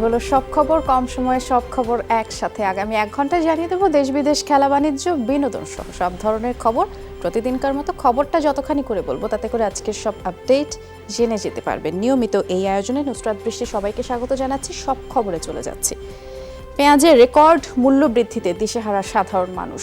হলো সব খবর, কম সময়ে সব খবর একসাথে। আগামী 1 ঘন্টায় জানিয়ে দেবো দেশ বিদেশ, খেলা, বাণিজ্য, বিনোদন সহ সব ধরনের খবর। প্রতিদিনকার মতো খবরটা যতখানি করে বলবো তাতে করে আজকের সব আপডেট জেনে যেতে পারবেন। নিয়মিত এই আয়োজনে নুসরাত বৃষ্টি সবাইকে স্বাগত জানাচ্ছি। সব খবরে চলে যাচ্ছি। পেঁয়াজের রেকর্ড মূল্য বৃদ্ধিতে দিশেহারা সাধারণ মানুষ।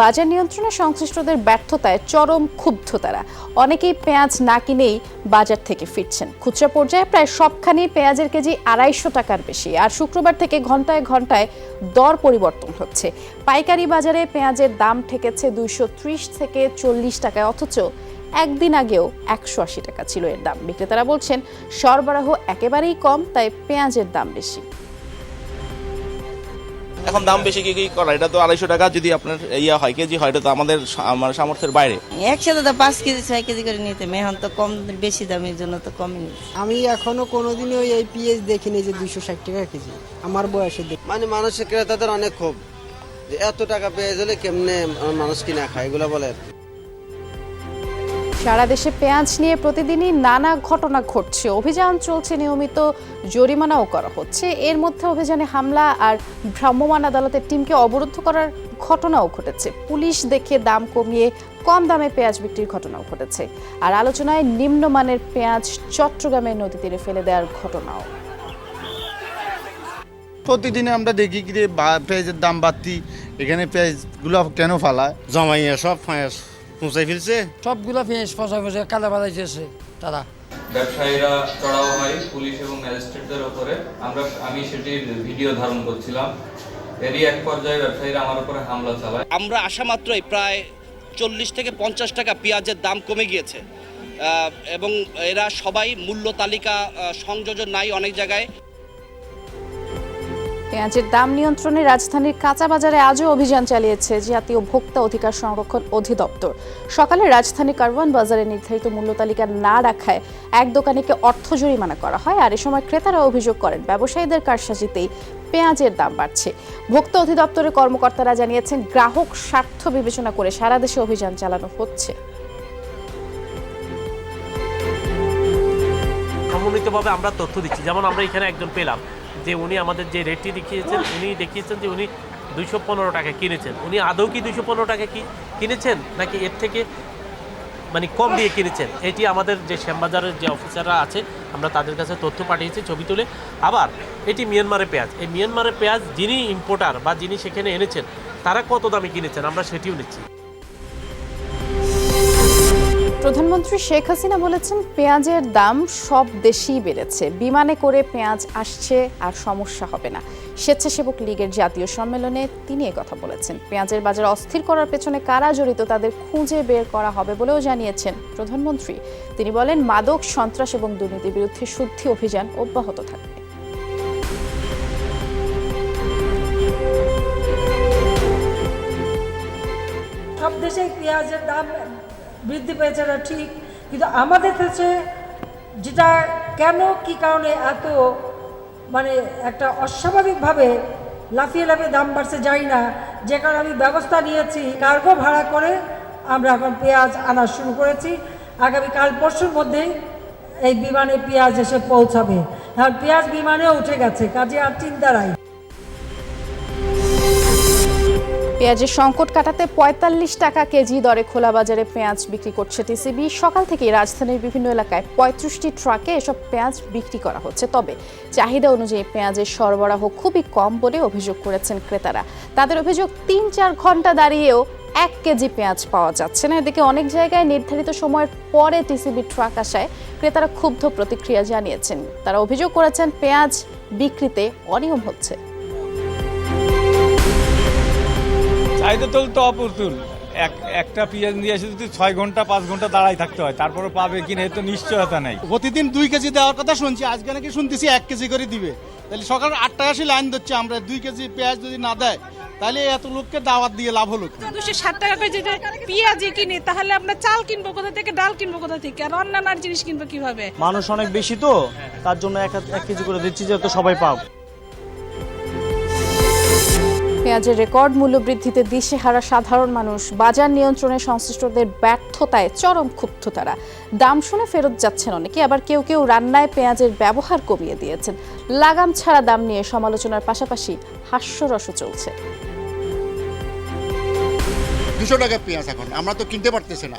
বাজার নিয়ন্ত্রণে সংশ্লিষ্টদের ব্যর্থতায় চরম ক্ষুব্ধ তারা। অনেকেই পেঁয়াজ না কিনেই বাজার থেকে ফিরছেন। খুচরা পর্যায়ে প্রায় সবখানি পেঁয়াজের কেজি 250 টাকার বেশি। আর শুক্রবার থেকে ঘন্টায় ঘন্টায় দর পরিবর্তন হচ্ছে। পাইকারি বাজারে পেঁয়াজের দাম ঠেকেছে 230 থেকে 40 টাকায়, অথচ একদিন আগেও 180 টাকা ছিল এর দাম। বিক্রেতারা বলছেন সরবরাহ একেবারেই কম, তাই পেঁয়াজের দাম বেশি। এখন দাম বেশি কি করা, এটা তো 250 টাকা যদি আপনার হয় কেজি হয়, এটা তো আমাদের সামর্থ্যের বাইরে। একসাথে তো 5 কেজি 6 কেজি করে নিতে, এখন তো কম বেশি দামের জন্য তো কমই নিচ্ছে। আমি এখনো কোনোদিনও এই পেঁয়াজ দেখিনি যে 260 টাকা কেজি আমার বয়সে। মানে মানুষের ক্রেতাদের অনেক ক্ষোভ যে এত টাকা পেঁয়াজ হলে কেমনে মানুষ কিনা খায়, এগুলো বলে। সারা দেশে পেঁয়াজ নিয়ে প্রতিদিনই নানা ঘটনা ঘটছে। অভিযান চলছে, নিয়মিত জরিমানাও করা হচ্ছে। এর মধ্যে অভিযানে হামলা আর ভ্রাম্যমাণ আদালতের টিমকে অবরুদ্ধ করার ঘটনাও ঘটেছে। পুলিশ দেখে দাম কমিয়ে কম দামে পেঁয়াজ বিক্রির ঘটনাও ঘটেছে। আর আলোচনায় নিম্নমানের পেঁয়াজ চট্টগ্রামের নদী তীরে ফেলে দেওয়ার ঘটনাও। প্রতিদিনে আমরা দেখি কি পেঁয়াজের দাম বাড়তি, এখানে পেঁয়াজগুলো কেন ফালায় জমাইয়া সব পেঁয়াজ পৌঁছাই ফেলছে, সবগুলো পেঁয়াজ ফসা ফসা কাদা বাড়াইতেছে তারা। ব্যবসায়ীরা চড়াও হয় পুলিশ এবং ম্যাজিস্ট্রেটদের উপরে। আমি সেটির ভিডিও ধারণ করছিলাম। এরই এক পর্যায়ে ব্যবসায়ীরা আমার উপরে হামলা চালায়। আমরা আসা মাত্রই প্রায় 40 থেকে 50 টাকা পেঁয়াজের দাম কমে গিয়েছে এবং এরা সবাই মূল্য তালিকা সংযোজন নাই অনেক জায়গায়। পেঁয়াজের দাম নিয়ন্ত্রণে রাজধানীর কাঁচা বাজারে আজও অভিযান চালিয়েছে জাতীয় ভোক্তা অধিকার সংরক্ষণ অধিদপ্তর। সকালে রাজধানীর কারওয়ান বাজারে নির্ধারিত মূল্য তালিকা না রাখায় এক দোকানিকে অর্থ জরিমানা করা হয়। আর এ সময় ক্রেতারা অভিযোগ করেন ব্যবসায়ীদের কারসাজিতেই পেঁয়াজের দাম বাড়ছে। ভোক্তা অধিদপ্তরের কর্মকর্তারা জানিয়েছেন গ্রাহক স্বার্থ বিবেচনা করে সারা দেশে অভিযান চালানো হচ্ছে। সমন্বিতভাবে আমরা তথ্য দিচ্ছি। যেমন আমরা এখানে একজন পেলাম যে উনি আমাদের যে রেটটি দেখিয়েছেন, উনি দেখিয়েছেন যে উনি 215 টাকা কিনেছেন। উনি আদৌ কি 215 টাকা কিনেছেন নাকি এর থেকে কম দিয়ে কিনেছেন, এটি আমাদের যে শ্যামবাজারের যে অফিসাররা আছে আমরা তাদের কাছে তথ্য পাঠিয়েছি ছবি তুলে। আবার এটি মিয়ানমারের পেঁয়াজ, এই মিয়ানমারের পেঁয়াজ যিনি ইম্পোর্টার বা যিনি সেখানে এনেছেন তারা কত দামে কিনেছেন আমরা সেটিও নিচ্ছি। প্রধানমন্ত্রী শেখ হাসিনা বলেছেন পেঁয়াজের দাম সব দেশেই বেড়েছে, বিমানে করে পেঁয়াজ আসছে আর সমস্যা হবে না। স্বেচ্ছাসেবক লীগের জাতীয় সম্মেলনে তিনি কথা বলেছেন। পেঁয়াজের বাজার অস্থির করার পেছনে কারা জড়িত তাদের খুঁজে বের করা হবে বলেও জানিয়েছেন প্রধানমন্ত্রী। তিনি বলেন মাদক, সন্ত্রাস এবং দুর্নীতির বিরুদ্ধে শুদ্ধি অভিযান অব্যাহত থাকবে। সব দেশে পেঁয়াজের দাম বৃদ্ধি পেয়েছে না ঠিক, কিন্তু আমাদের দেশে যেটা কেন কি কারণে এত একটা অস্বাভাবিকভাবে লাফিয়ে লাফিয়ে দাম বাড়ছে যাই না, যে কারণে আমি ব্যবস্থা নিয়েছি কার্গো ভাড়া করে আমরা এখন পেঁয়াজ আনা শুরু করেছি। আগামীকাল পরশুর মধ্যেই এই বিমানে পেঁয়াজ এসে পৌঁছাবে। আর পেঁয়াজ বিমানেও উঠে গেছে, কাজে আর চিন্তা নাই। পেঁয়াজের সংকট কাটাতে 45 টাকা কেজি দরে খোলা বাজারে পেঁয়াজ বিক্রি করছে টিসিবি। সকাল থেকে রাজধানীর বিভিন্ন এলাকায় 35টি ট্রাকে এসব পেঁয়াজ বিক্রি করা হচ্ছে। তবে চাহিদা অনুযায়ী পেঁয়াজের সরবরাহ খুবই কম বলে অভিযোগ করেছেন ক্রেতারা। তাদের অভিযোগ 3-4 ঘন্টা দাঁড়িয়েও 1 কেজি পেঁয়াজ পাওয়া যাচ্ছে না। এদিকে অনেক জায়গায় নির্ধারিত সময়ের পরে টিসিবি ট্রাক আসায় ক্রেতারা ক্ষুব্ধ প্রতিক্রিয়া জানিয়েছেন। তারা অভিযোগ করেছেন পেঁয়াজ বিক্রিতে অনিয়ম হচ্ছে। চাহিদা তো অপ্রতুল। একটা পেঁয়াজ নিয়ে এসে যদি 6 ঘন্টা 5 ঘন্টা দাঁড়াই থাকতে হয়, তারপরে পাবে কিনা এর তো নিশ্চয়তা নেই। প্রতিদিন 2 কেজি দেওয়ার কথা শুনছি, আজকে নাকি শুনতেছি 1 কেজি করে দিবে। তাহলে সকাল 8টা আসি লাইন ধরছে, আমরা 2 কেজি পেঁয়াজ যদি না দেয় তাহলে এত লোককে দাওয়াত দিয়ে লাভ হলো। 260 টাকা করে যদি পেঁয়াজ কিনি তাহলে আমরা চাল কিনবো কোথা থেকে, ডাল কিনবো কোথা থেকে, আর অন্যান্য জিনিস কিনবো কিভাবে? মানুষ অনেক বেশি তো, তার জন্য 1 কেজি করে দিচ্ছি যাতে সবাই পাক। পেঁয়াজের রেকর্ড মূল্য বৃদ্ধিতে দিশেহারা সাধারণ মানুষ। বাজার নিয়ন্ত্রণে সংশ্লিষ্টদের ব্যর্থতায় চরম ক্ষুব্ধ তারা। দাম শুনে ফেরত যাচ্ছেন অনেকে, আবার কেউ কেউ রান্নায় পেঁয়াজের ব্যবহার কমিয়ে দিয়েছেন। লাগাম ছাড়া দাম নিয়ে সমালোচনার পাশাপাশি হাস্যরসও চলছে। 200 টাকা পেঁয়াজ এখন আমরা তো কিনতে পারতেছি না।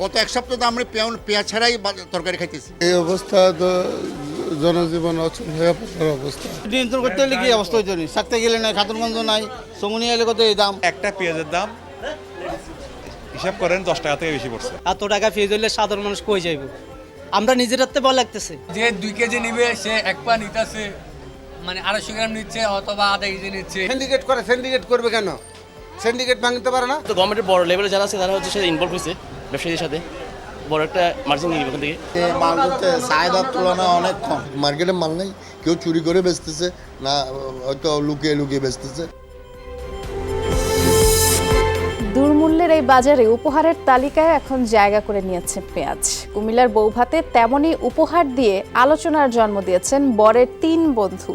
গত এক সপ্তাহ তো আমরা পেঁয়াজ ছাড়াই তরকারি খাইতেছি। এই অবস্থা তো জনজীবন অচল হয়ে পড়ার অবস্থা। নিয়ন্ত্রণ করতে হলে কি অবস্থা হইতে পারি, থাকতে গেলে নাই, খাতুনগঞ্জ নাই, সমুনি এলে কত এই দাম। একটা পেঁয়াজের দাম হিসাব করেন 10 টাকা থেকে বেশি পড়ছে। এত টাকা পেঁয়াজ হইলে সাধারণ মানুষ কই যাইব? আমরা নিজেরাতে ভয় লাগতেছে। যে 2 কেজি নিবে সে এক পা নিতেছে, মানে 250 গ্রাম নিচ্ছে অথবা আধা কেজি নিচ্ছে। সিন্ডিকেট করবে কেন? সিন্ডিকেট ভাঙতে পারে না তো গভর্নমেন্টের বড় লেভেলে যারা আছে তারা হচ্ছে সেটা ইনভলভ হয়েছে ব্যবসায়ীদের সাথে, বড় একটা মার্জিন নিয়ে ওখান থেকে। মাল হচ্ছে চাহিদার তুলনায় অনেক কম। মার্কেটে মাল নেই, কেউ চুরি করে বেচতেছে না, হয়তো লুকিয়ে লুকিয়ে বেচতেছে। দুর্মূল্যের এই বাজারে উপহারের তালিকায় এখন জায়গা করে নিয়েছে পেঁয়াজ। কুমিল্লার বৌভাতে তেমনই উপহার দিয়ে আলোচনার জন্ম দিয়েছেন বরের 3 বন্ধু।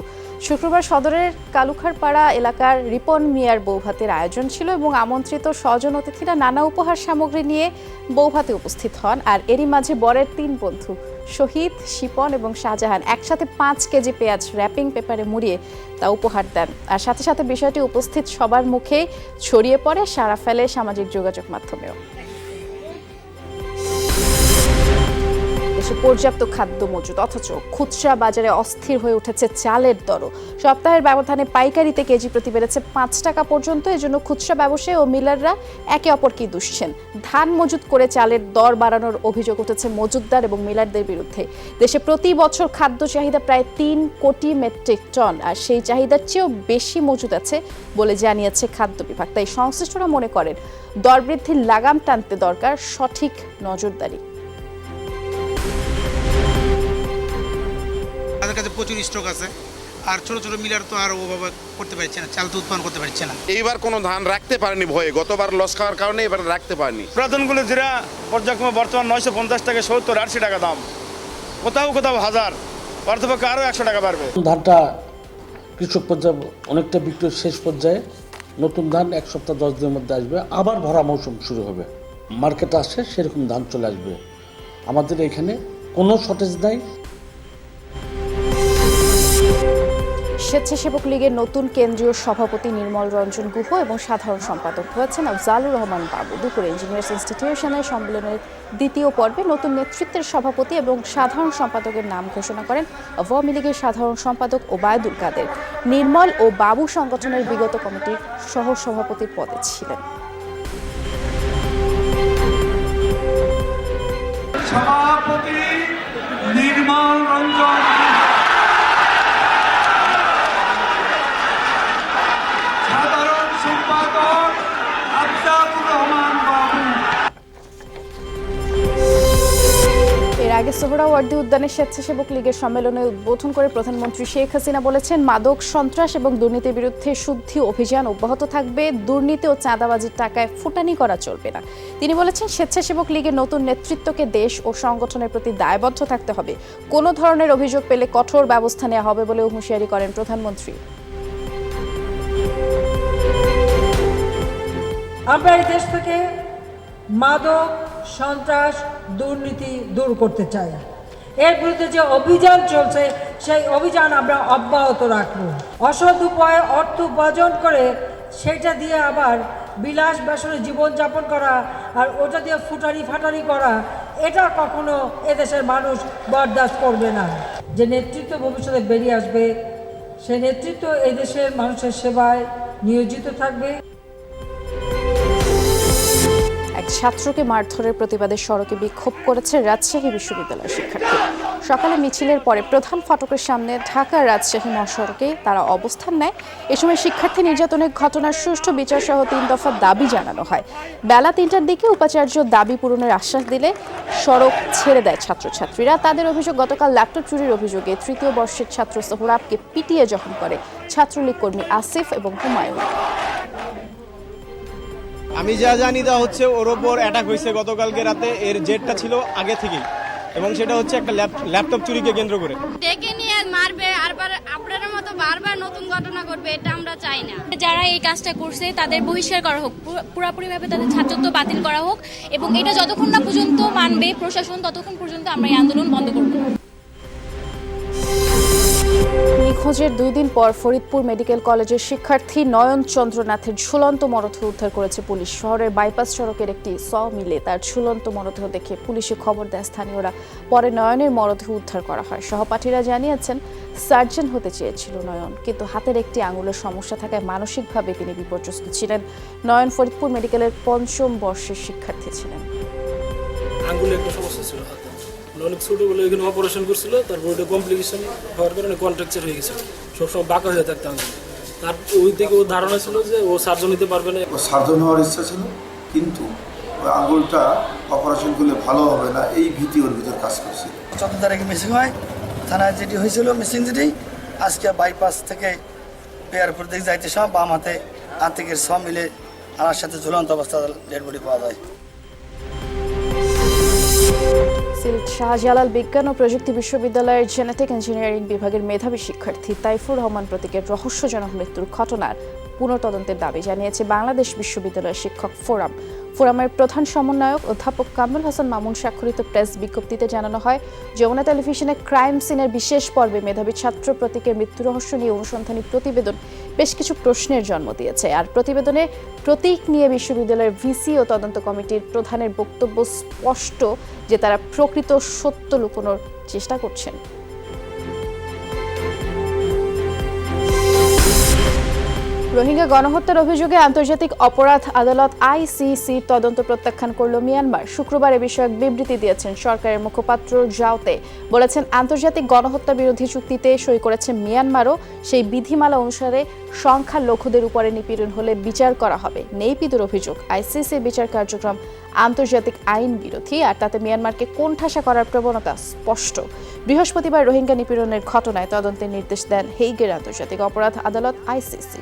শুক্রবার সদরের কালুখারপাড়া এলাকার রিপন মিয়ার বৌভাতের আয়োজন ছিল এবং আমন্ত্রিত স্বজন অতিথিরা নানা উপহার সামগ্রী নিয়ে বৌভাতে উপস্থিত হন। আর এরই মাঝে বরের 3 বন্ধু শহীদ, শিপন এবং শাহজাহান একসাথে 5 কেজি পেঁয়াজ র্যাপিং পেপারে মুড়িয়ে তা উপহার দেন। আর সাথে সাথে বিষয়টি উপস্থিত সবার মুখে ছড়িয়ে পড়ে, সাড়া ফেলে সামাজিক যোগাযোগ মাধ্যমেও। দেশে পর্যাপ্ত খাদ্য মজুদ, অথচ খুচরা বাজারে অস্থির হয়ে উঠেছে চালের দরও। সপ্তাহের ব্যবধানে পাইকারিতে কেজি প্রতি বেড়েছে 5 টাকা পর্যন্ত। এজন্য খুচরা ব্যবসায়ী ও মিলাররা একে অপরকে দুষছেন। ধান মজুত করে চালের দর বাড়ানোর অভিযোগ উঠেছে মজুতদার এবং মিলারদের বিরুদ্ধে। দেশে প্রতি বছর খাদ্য চাহিদা প্রায় 3 কোটি মেট্রিক টন, আর সেই চাহিদার চেয়েও বেশি মজুদ আছে বলে জানিয়েছে খাদ্য বিভাগ। তাই সংশ্লিষ্টরা মনে করেন দর বৃদ্ধির লাগাম টানতে দরকার সঠিক নজরদারি। তাদের কাছে প্রচুর স্টক আছে, আর ছোট ছোট মিলার তো আর ওভাবে করতে পারছে না, চাল তো উৎপাদন করতে পারছে না। এইবার কোনো ধান রাখতে পারেনি ভয়ে, গতবার লস খাওয়ার কারণে এবার রাখতে পারেনি। পুরাতনগুলো যেটা পর্যায়ক্রমে বর্তমান 950 থেকে 70-80 টাকা দাম, কোথাও কোথাও 1000, অর্থপক্ষে আরও 100 টাকা বাড়বে। ধানটা কৃষক পর্যায়ে অনেকটা বিক্রির শেষ পর্যায়ে। নতুন ধান 1 সপ্তাহ 10 দিনের মধ্যে আসবে, আবার ভরা মৌসুম শুরু হবে। মার্কেটে আসে সেরকম ধান চলে আসবে। আমাদের এখানে কোনো শর্টেজ নাই। স্বেচ্ছাসেবক লীগের নতুন কেন্দ্রীয় সভাপতি নির্মল রঞ্জন গুহ এবং সাধারণ সম্পাদক হয়েছেন আফজালুর রহমান বাবু। দুপুরে ইঞ্জিনিয়ার্স ইনস্টিটিউশনের সম্মেলনের 2য় পর্বে নতুন নেতৃত্বের সভাপতি এবং সাধারণ সম্পাদকের নাম ঘোষণা করেন আওয়ামী লীগের সাধারণ সম্পাদক ওবায়দুল কাদের। নির্মল ও বাবু সংগঠনের বিগত কমিটির সহ সভাপতির পদে ছিলেন। সভাপতি নির্মল রঞ্জন, সাধারণ সম্পাদক আফজালুর রহমান বাবু। এর আগে সোহরাওয়ার্দী উদ্যানে স্বেচ্ছাসেবক লীগের সম্মেলনে উদ্বোধন করে প্রধানমন্ত্রী শেখ হাসিনা বলেছেন, মাদক, সন্ত্রাস এবং দুর্নীতির বিরুদ্ধে শুদ্ধি অভিযান অব্যাহত থাকবে। দুর্নীতি ও চাঁদাবাজির টাকায় ফুটানি করা চলবে না। তিনি বলেছেন, স্বেচ্ছাসেবক লীগের নতুন নেতৃত্বকে দেশ ও সংগঠনের প্রতি দায়বদ্ধ থাকতে হবে। কোনো ধরনের অভিযোগ পেলে কঠোর ব্যবস্থা নেওয়া হবে বলেও হুঁশিয়ারি করেন প্রধানমন্ত্রী। আমরা এই দেশ থেকে মাদক, সন্ত্রাস, দুর্নীতি দূর করতে চাই। এর বিরুদ্ধে যে অভিযান চলছে সেই অভিযান আমরা অব্যাহত রাখব। অসৎ উপায়ে অর্থ উপার্জন করে সেটা দিয়ে আবার বিলাস বাসনে জীবনযাপন করা আর ওটা দিয়ে ফুটানি ফাটানি করা, এটা কখনো এদেশের মানুষ বরদাস্ত করবে না। যে নেতৃত্ব ভবিষ্যতে বেরিয়ে আসবে সে নেতৃত্ব এদেশের মানুষের সেবায় নিয়োজিত থাকবে। এক ছাত্রকে মারধরের প্রতিবাদে সড়কে বিক্ষোভ করেছে রাজশাহী বিশ্ববিদ্যালয়ের শিক্ষার্থী। সকালে মিছিলের পরে প্রধান ফটকের সামনে ঢাকা রাজশাহী মহাসড়কে তারা অবস্থান নেয়। এ সময় শিক্ষার্থী নির্যাতনের ঘটনার সুষ্ঠু বিচার সহ 3 দফা দাবি জানানো হয়। বেলা 3টার দিকে উপাচার্য দাবি পূরণের আশ্বাস দিলে সড়ক ছেড়ে দেয় ছাত্রছাত্রীরা। তাদের অভিযোগ, গতকাল ল্যাপটপ চুরির অভিযোগে 3য় বর্ষের ছাত্র সোহরাবকে পিটিয়ে জখম করে ছাত্রলীগ কর্মী আসিফ এবং হুমায়ুন। আমি যা জানি তা হচ্ছে ওর ওপর অ্যাটাক হয়েছে গতকালকে রাতে। এর জেটটা ছিল আগে থেকেই, এবং সেটা হচ্ছে একটা ল্যাপটপ চুরিকে কেন্দ্র করে। ডেকে নিয়ে মারবে আর আপনাদের মতো বারবার নতুন ঘটনা ঘটবে, এটা আমরা চাই না। যারা এই কাজটা করছে তাদের বহিষ্কার করা হোক, পুরোপুরিভাবে তাদের ছাত্রত্ব বাতিল করা হোক, এবং এটা যতক্ষণ না পর্যন্ত মানবে প্রশাসন ততক্ষণ পর্যন্ত আমরা এই আন্দোলন বন্ধ করব। নিখোঁজের 2 দিন পর ফরিদপুর মেডিকেল কলেজের শিক্ষার্থী নয়ন চন্দ্রনাথের ঝুলন্ত মরদেহ উদ্ধার করেছে পুলিশ। শহরের বাইপাস সড়কের একটি মিলে তার ঝুলন্ত মরদেহ দেখে পুলিশে খবর দেয় স্থানীয়রা। পরে নয়নের মরদেহ উদ্ধার করা হয়। সহপাঠীরা জানিয়েছেন সার্জন হতে চেয়েছিল নয়ন, কিন্তু হাতের একটি আঙুলের সমস্যা থাকায় মানসিকভাবে তিনি বিপর্যস্ত ছিলেন। নয়ন ফরিদপুর মেডিকেলের 5ম বর্ষের শিক্ষার্থী ছিলেন। আঙুলে একটা সমস্যা ছিল হাতে, অনেক ছোটো বলে এখানে অপারেশন করছিল, তারপর ওটা কমপ্লিকেশন হওয়ার কারণে কন্ট্রাকচার হয়ে গেছে, সবসময় বাঁকা হয়ে থাকতে আঙুল। তার ওই থেকে ও ধারণা ছিল যে ও সার্জন নিতে পারবে না। ও সার্জন হওয়ার ইচ্ছা ছিল, কিন্তু ওই আঙুলটা অপারেশন করলে ভালো হবে না, এই ভীতি ওর ভিতর কাজ করছিল। 14 তারিখে মিসিং হয়, থানায় যেটি হয়েছিল মিসিং যেটি, আজকে বাইপাস থেকে এয়ারপোর্ট দিকে যাইতে সব বাম হাতে আর্থিকের মিলে আমার সাথে ঝুলন্ত অবস্থা ডেড বডি পাওয়া যায়। সিলেট শাহজালাল বিজ্ঞান ও প্রযুক্তি বিশ্ববিদ্যালয়ের জেনেটিক ইঞ্জিনিয়ারিং বিভাগের মেধাবী শিক্ষার্থী তাইফুর রহমান প্রতীকের রহস্যজনক মৃত্যুর ঘটনার পুনঃতদন্তের দাবি জানিয়েছে বাংলাদেশ বিশ্ববিদ্যালয় শিক্ষক ফোরাম। ফোরামের প্রধান সমন্বয়ক অধ্যাপক কামরুল হাসান মামুন স্বাক্ষরিত প্রেস বিজ্ঞপ্তিতে জানানো হয়, যমুনা টেলিভিশনে ক্রাইম সিনের বিশেষ পর্বে মেধাবী ছাত্র প্রতীকের মৃত্যু রহস্য নিয়ে অনুসন্ধানী প্রতিবেদন বেশ কিছু প্রশ্নের জন্ম দিয়েছে। আর প্রতিবেদনে প্রতীক নিয়ে বিশ্ববিদ্যালয়ের ভিসি ও তদন্ত কমিটির প্রধানের বক্তব্য স্পষ্ট যে তারা প্রকৃত সত্য লুকোনোর চেষ্টা করছেন। রোহিঙ্গা গণহত্যার অভিযোগে আন্তর্জাতিক অপরাধ আদালত ICC তদন্ত প্রত্যাখ্যান করল মিয়ানমার। শুক্রবার এ বিষয়ক বিবৃতি দিয়েছেন সরকারের মুখপাত্র জাওতে। বলেছেন, আন্তর্জাতিক গণহত্যা বিরোধী চুক্তিতে সই করেছে মিয়ানমারও। সেই বিধিমালা অনুসারে সংখ্যালঘুদের উপরে নিপীড়ন হলে বিচার করা হবে। নেইপিদুর অভিযোগ, ICC বিচার কার্যক্রম আন্তর্জাতিক আইন বিরোধী, আর তাতে মিয়ানমারকে কোণঠাসা করার প্রবণতা স্পষ্ট। বৃহস্পতিবার রোহিঙ্গা নিপীড়নের ঘটনায় তদন্তের নির্দেশ দেন হেইগের আন্তর্জাতিক অপরাধ আদালত ICC।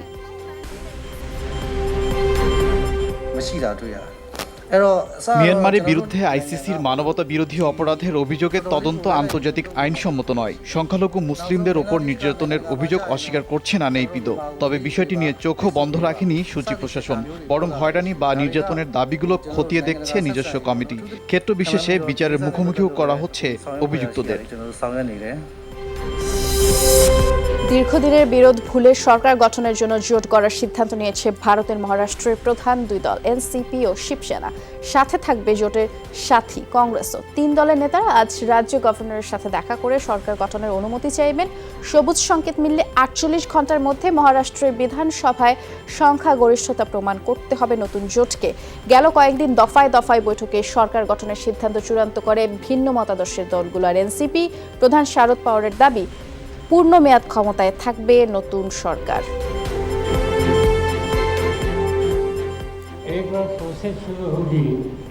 মিয়ানমারের বিরুদ্ধে আইসিসির মানবতা বিরোধী অপরাধের অভিযোগের তদন্ত আন্তর্জাতিক আইনসম্মত নয়। সংখ্যালঘু মুসলিমদের ওপর নির্যাতনের অভিযোগ অস্বীকার করছে না নেইপিদো। তবে বিষয়টি নিয়ে চোখও বন্ধ রাখেনি সূচি প্রশাসন, বরং হয়রানি বা নির্যাতনের দাবিগুলো খতিয়ে দেখছে নিজস্ব কমিটি। ক্ষেত্র বিশেষে বিচারের মুখোমুখিও করা হচ্ছে অভিযুক্তদের। দীর্ঘদিনের বিরোধ ভুলে সরকার গঠনের জন্য জোট করার সিদ্ধান্ত নিয়েছে ভারতের মহারাষ্ট্রের প্রধান 2 দল এনসিপি ও শিবসেনা। সাথে থাকবে জোটের সাথী কংগ্রেসও। 3 দলের নেতারা আজ রাজ্য গভর্নরের সাথে দেখা করে সরকার গঠনের অনুমতি চাইবেন। সবুজ সংকেত মিললে 48 ঘন্টার মধ্যে মহারাষ্ট্রের বিধানসভায় সংখ্যাগরিষ্ঠতা প্রমাণ করতে হবে নতুন জোটকে। গেল কয়েকদিন দফায় দফায় বৈঠকে সরকার গঠনের সিদ্ধান্ত চূড়ান্ত করে ভিন্ন মতাদর্শের দলগুলো। আর এনসিপি প্রধান শারদ পাওয়ারের দাবি, পূর্ণ মেয়াদ ক্ষমতায় থাকবে নতুন সরকার।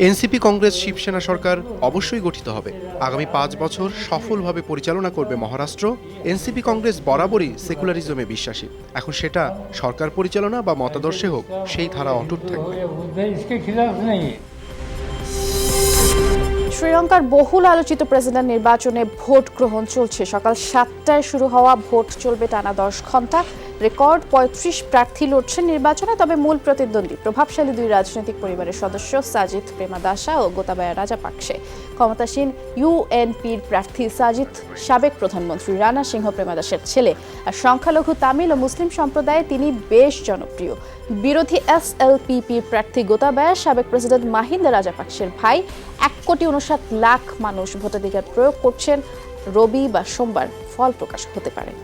এনসিপি কংগ্রেস শিবসেনা সরকার অবশ্যই গঠিত হবে। আগামী 5 বছর সফলভাবে পরিচালনা করবে মহারাষ্ট্র। এনসিপি কংগ্রেস বরাবরই সেকুলারিজমে বিশ্বাসী। এখন সেটা সরকার পরিচালনা বা মতাদর্শে হোক, সেই ধারা অটুট থাকবে। শ্রীলঙ্কার বহুল আলোচিত প্রেসিডেন্ট নির্বাচনে ভোট গ্রহণ চলছে। সকাল 7টায় শুরু হওয়া ভোট চলবে টানা 10 ঘন্টা। রেকর্ড 35 প্রার্থী লড়ছেন নির্বাচনে। তবে মূল প্রতিদ্বন্দ্বী প্রভাবশালী 2 রাজনৈতিক পরিবারের সদস্য সাজিথ প্রেমাদাসা ও গোতাবায়া রাজাপাকসে। ক্ষমতাসীন UNPর প্রার্থী সাজিথ সাবেক প্রধানমন্ত্রী রানা সিংহ প্রেমাদাসের ছেলে। আর সংখ্যালঘু তামিল ও মুসলিম সম্প্রদায়ে তিনি বেশ জনপ্রিয়। বিরোধী SLPPর প্রার্থী গোতাবায়া সাবেক প্রেসিডেন্ট মাহিন্দা রাজাপাকসের ভাই। 1,59,00,000 মানুষ ভোটাধিকার প্রয়োগ করছেন। রবি বা সোমবার ফল প্রকাশ হতে পারে।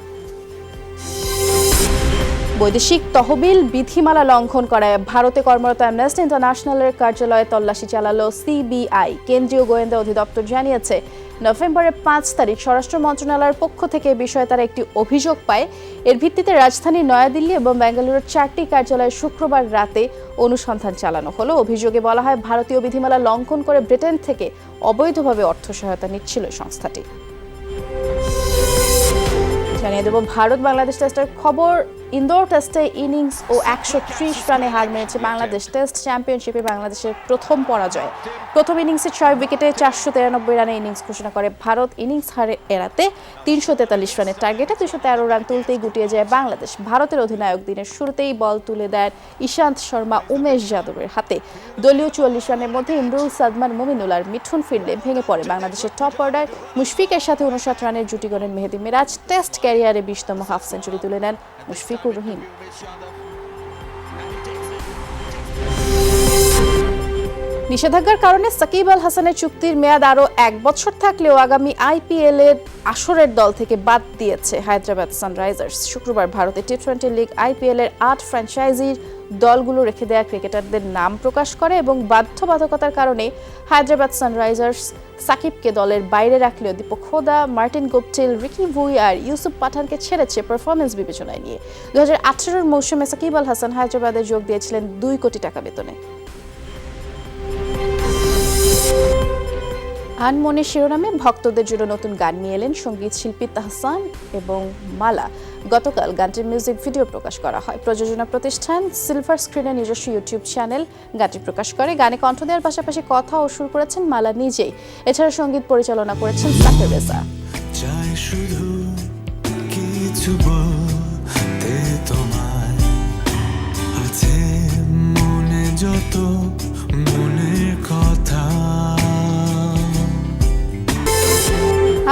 বৈদেশিক তহবিল বিধিমালা লঙ্ঘন করায় ভারতে কর্মরত অ্যামনেস্টি ইন্টারন্যাশনালের কার্যালয়ে তল্লাশি চালালো CBI। কেন্দ্রীয় গোয়েন্দা অধিদপ্তর জানিয়েছে, নভেম্বরের 5 তারিখ স্বরাষ্ট্র মন্ত্রণালয়ের পক্ষ থেকে এ বিষয়ে তারা একটি অভিযোগ পায়। এর ভিত্তিতে রাজধানী নয়াদিল্লি এবং বেঙ্গালুরুর 4টি কার্যালয়ে শুক্রবার রাতে অনুসন্ধান চালানো হলো। অভিযোগে বলা হয়, ভারতীয় বিধিমালা লঙ্ঘন করে ব্রিটেন থেকে অবৈধভাবে অর্থ সহায়তা নিচ্ছিল সংস্থাটি। জানিয়ে দেব ভারত বাংলাদেশ টেস্টের খবর। ইন্দোর টেস্টে ইনিংস ও 130 রানে হার মেরেছে বাংলাদেশ। টেস্ট চ্যাম্পিয়নশিপে বাংলাদেশের প্রথম পরাজয়। প্রথম ইনিংসে 6 উইকেটে 493 রানে ইনিংস ঘোষণা করে ভারত। ইনিংস হারে এড়াতে 343 রানের টার্গেটে 213 রান তুলতেই গুটিয়ে যায় বাংলাদেশ। ভারতের অধিনায়ক দিনের শুরুতেই বল তুলে দেন ইশান্ত শর্মা উমেশ যাদবের হাতে। দলীয় 44 রানের মধ্যে ইমরুল, সাদমান, মুমিনুল আর মিঠুন ফিরলে ভেঙে পড়ে বাংলাদেশের টপ অর্ডার। মুশফিকের সাথে 59 রানের জুটি গড়েন মেহেদী মিরাজ। টেস্ট ক্যারিয়ারে 20তম হাফ সেঞ্চুরি তুলে নেন মুশফিকুর রহিম। নিষেধাজ্ঞার কারণে সাকিব আল হাসানের চুক্তির মেয়াদ আরও 1 বছর থাকলেও আগামী IPL এর আসরের দল থেকে বাদ দিয়েছে হায়দ্রাবাদ সানরাইজার্স। শুক্রবার ভারতের টি-20 লিগ IPL এর 8 ফ্র্যাঞ্চাইজির দলগুলো রেখে দেয়া ক্রিকেটারদের নাম প্রকাশ করে এবং বাধ্যবাধকতার কারণে হায়দ্রাবাদ সানরাইজার্স সাকিবকে দলের বাইরে রাখলেও দীপক হোদা, মার্টিন গুপ্টিল, রিকি ভুই আর ইউসুফ পাঠানকে ছেড়েছে পারফরমেন্স বিবেচনায় নিয়ে। 2018 মৌসুমে সাকিব আল হাসান হায়দ্রাবাদে যোগ দিয়েছিলেন 2 কোটি টাকা বেতনে। আনমনে শিরোনামে ভক্তদের জন্য নতুন গান নিয়ে এলেন সঙ্গীত শিল্পী তাহসান এবং মালা। গতকাল গানটির মিউজিক ভিডিও প্রকাশ করা হয়। প্রযোজনা প্রতিষ্ঠান সিলভার স্ক্রিনের নিজস্ব ইউটিউব চ্যানেল গানটি প্রকাশ করে। গানে কণ্ঠ দেওয়ার পাশাপাশি কথা ও সুর করেছেন মালা নিজেই। এছাড়া সঙ্গীত পরিচালনা করেছেন সাকিব রেজা। শুধু কিছু বলতে তোমার আছে মনে যত মনের কথা।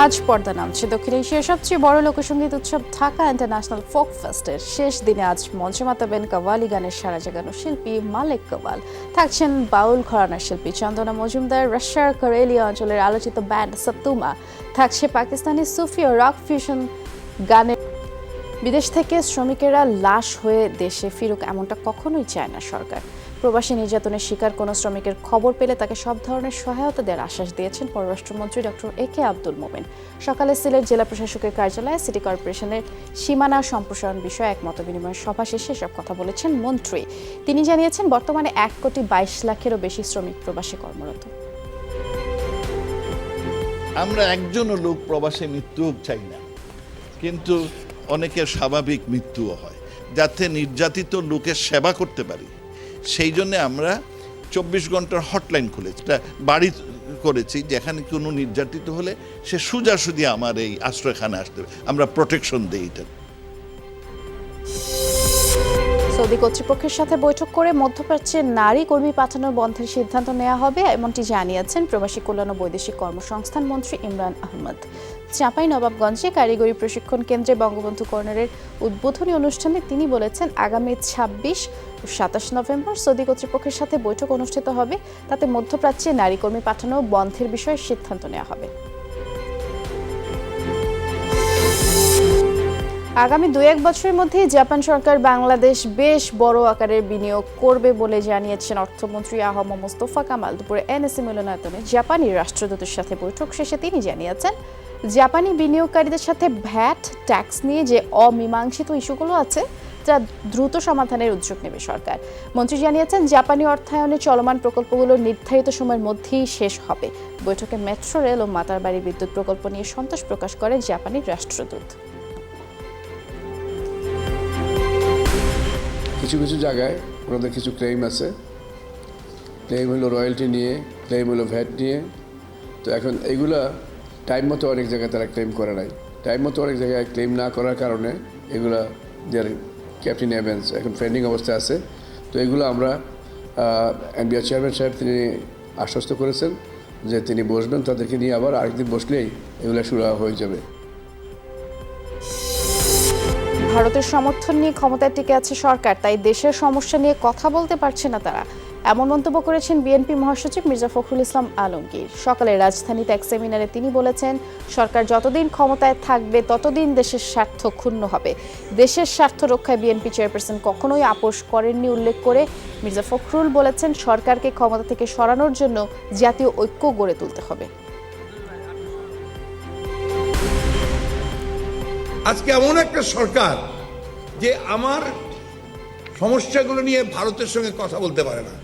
আজ পর্দা নামছে দক্ষিণ এশিয়ার সবচেয়ে বড় লোকসঙ্গীত উৎসব ঢাকা ইন্টারন্যাশনাল ফোক ফেস্টের শেষ দিনে আজ মঞ্চে মাতাবেন কাওয়ালি গানের সারা জাগানো শিল্পী মালেক কাওয়াল। থাকছেন বাউল ঘরানার শিল্পী চন্দনা মজুমদার, রাশিয়ার কারেলিয়া অঞ্চলের আলোচিত ব্যান্ড সাতুমা। থাকছে পাকিস্তানি সুফি ও রক ফিউশন গানের। বিদেশ থেকে শ্রমিকেরা লাশ হয়ে দেশে ফিরুক এমনটা কখনোই চায় না সরকার। প্রবাসী নির্যাতনের শিকার কোনো শ্রমিকের খবর পেলে তাকে সব ধরনের সহায়তা দেওয়ার আশ্বাস দিয়েছেন পররাষ্ট্রমন্ত্রী ডক্টর AK আব্দুল মোমেন। সকালে সিলেট জেলা প্রশাসকের কার্যালয়ে সিটি কর্পোরেশনের সীমানা সম্প্রসারণ বিষয়ে এক মতবিনিময় সভা শেষে এসব কথা বলেছেন মন্ত্রী। তিনি জানিয়েছেন বর্তমানে 1,22,00,000-এরও বেশি শ্রমিক প্রবাসী কর্মরত। আমরা একজনও লোক প্রবাসে মৃত্যুও চাই না, কিন্তু অনেকের স্বাভাবিক মৃত্যুও হয়। যাতে নির্যাতিত লোকের সেবা করতে পারি সেই জন্য আমরা 24 ঘন্টার হটলাইন খুলেছি, এটা বাড়ি করেছি, যেখানে কোনো নির্যাতিত হলে সে সোজাসুজি আমার এই আশ্রয়খানে আসতে হবে, আমরা প্রোটেকশন দিই। এটা সৌদি কর্তৃপক্ষের সাথে বৈঠক করে মধ্যপ্রাচ্যে নারী কর্মী পাঠানোর বন্ধের সিদ্ধান্ত নেওয়া হবে, এমনটি জানিয়েছেন প্রবাসী কল্যাণ ও বৈদেশিক কর্মসংস্থান মন্ত্রী ইমরান আহমদ। চাঁপাইনবাবগঞ্জে কারিগরি প্রশিক্ষণ কেন্দ্রে বঙ্গবন্ধু কর্নারের উদ্বোধনী অনুষ্ঠানে তিনি বলেছেন আগামী 26 ও 27 নভেম্বর সৌদি কর্তৃপক্ষের সাথে বৈঠক অনুষ্ঠিত হবে, তাতে মধ্যপ্রাচ্যে নারী কর্মী পাঠানো বন্ধের বিষয়ে সিদ্ধান্ত নেওয়া হবে। আগামী 2-1 বছরের মধ্যে জাপান সরকার বাংলাদেশ বেশ বড় আকারের বিনিয়োগ করবে বলে জানিয়েছেন অর্থমন্ত্রী আহম মোস্তফা কামাল। দুপুরে NSC মিলনায়তনে জাপানি রাষ্ট্রদূতের সাথে বৈঠক শেষে তিনি জানিয়েছেন জাপানি বিনিয়োগকারীদের সাথে ভ্যাট ট্যাক্স নিয়ে যে অমীমাংসিত ইস্যুগুলো আছে তা দ্রুত সমাধানের উদ্যোগ নেবে সরকার। মন্ত্রী জানিয়েছেন জাপানি অর্থায়নে চলমান প্রকল্পগুলো নির্ধারিত সময়ের মধ্যেই শেষ হবে। বৈঠকে মেট্রো রেল ও মাতারবাড়ি বিদ্যুৎ প্রকল্প নিয়ে সন্তোষ প্রকাশ করে জাপানি রাষ্ট্রদূত। কিছু কিছু জায়গায় ওনাদের কিছু ক্লেম আছে, ক্লেম হলো রয়্যালটি নিয়ে, ক্লেম হলো ভ্যাট নিয়ে। তো এখন এইগুলা টাইম মতো অনেক জায়গায় তারা ক্লেম করে নাই, টাইম মতো অনেক জায়গায় ক্লেম না করার কারণে এগুলা যার ক্যাপ্টেন এভেন্স এখন পেন্ডিং অবস্থায় আছে। তো এগুলো আমরা এনবিআর চেয়ারম্যান সাহেব তিনি আশ্বস্ত করেছেন যে তিনি বসবেন, তাদেরকে নিয়ে আবার আরেকদিন বসলেই এগুলো শুরু হয়ে যাবে। ভারতের সমর্থন নিয়ে ক্ষমতায় টিকে আছে সরকার, তাই দেশের সমস্যা নিয়ে কথা বলতে পারছে না তারা, এমন মন্তব্য করেছেন বিএনপি মহাসচিব মির্জা ফখরুল ইসলাম আলমগীর। সকালে রাজধানীতে এক সেমিনারে তিনি বলেছেন সরকার যতদিন ক্ষমতায় থাকবে ততদিন দেশের স্বার্থ ক্ষুণ্ণ হবে। দেশের স্বার্থ রক্ষায় বিএনপি চেয়ারপারসন কখনোই আপোষ করেননি উল্লেখ করে মির্জা ফখরুল বলেছেন সরকারকে ক্ষমতা থেকে সরানোর জন্য জাতীয় ঐক্য গড়ে তুলতে হবে। আজকে এমন একটা সরকার যে আমার সমস্যাগুলো নিয়ে ভারতের সঙ্গে কথা বলতে পারে না,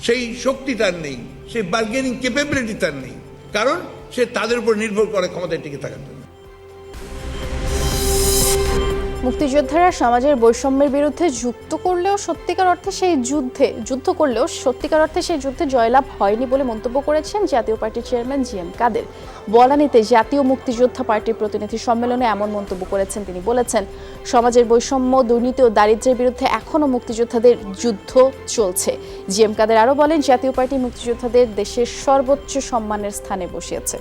সেই শক্তি তার নেই, সেই বার্গেনিং ক্যাপাবিলিটি তার নেই, কারণ সে তাদের উপর নির্ভর করে ক্ষমতায় টিকে থাকার জন্য। মুক্তিযোদ্ধারা সমাজের বৈষম্যের বিরুদ্ধে যুদ্ধ করলেও সত্যিকার অর্থে সেই যুদ্ধে জয়লাভ হয়নি বলে মন্তব্য করেছেন জাতীয় পার্টির চেয়ারম্যান জিএম কাদের। বনানীতে জাতীয় মুক্তিযোদ্ধা পার্টির প্রতিনিধি সম্মেলনে এমন মন্তব্য করেছেন তিনি। বলেছেন, সমাজের বৈষম্য, দুর্নীতি ও দারিদ্র্যের বিরুদ্ধে এখনও মুক্তিযোদ্ধাদের যুদ্ধ চলছে। জিএম কাদের আরও বলেন, জাতীয় পার্টি মুক্তিযোদ্ধাদের দেশের সর্বোচ্চ সম্মানের স্থানে বসিয়েছে।